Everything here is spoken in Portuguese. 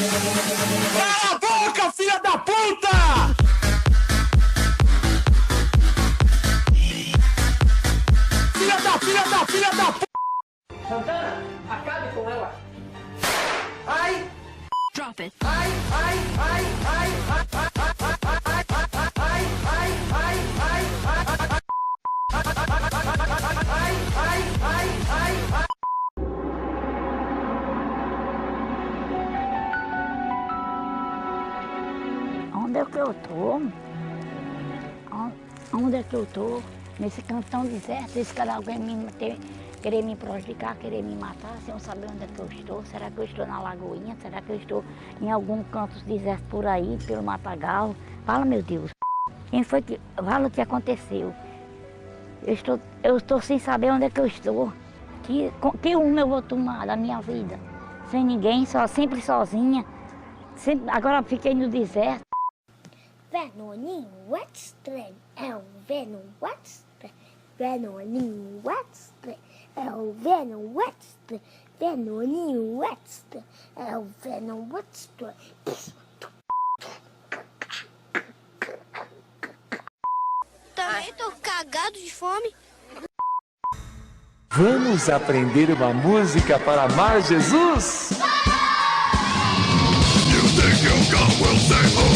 Cala a boca, filha da puta! Filha da puta! Santana, acabe com ela. Ai! Drop it. Ai, ai, ai, ai, ai, ai, ai, ai, ai, ai, ai, ai. Onde é que eu tô? Onde é que eu tô? Nesse canto tão deserto, esse cara alguém querer me prejudicar, querer me matar, sem eu saber onde é que eu estou. Será que eu estou na Lagoinha? Será que eu estou em algum canto deserto por aí, pelo Matagal? Fala, meu Deus. Quem foi que... Fala o que aconteceu. Eu estou sem saber onde é que eu estou. Que rumo eu vou tomar da minha vida? Sem ninguém, sempre sozinha. Agora fiquei no deserto. Venoninho Wexter é o Venom Wexter. Venoninho Wexter é o Venom Wexter. Venoninho Wexter é o Venom Wexter. Também tô cagado de fome. Vamos aprender uma música para amar Jesus? You think you will say, oh.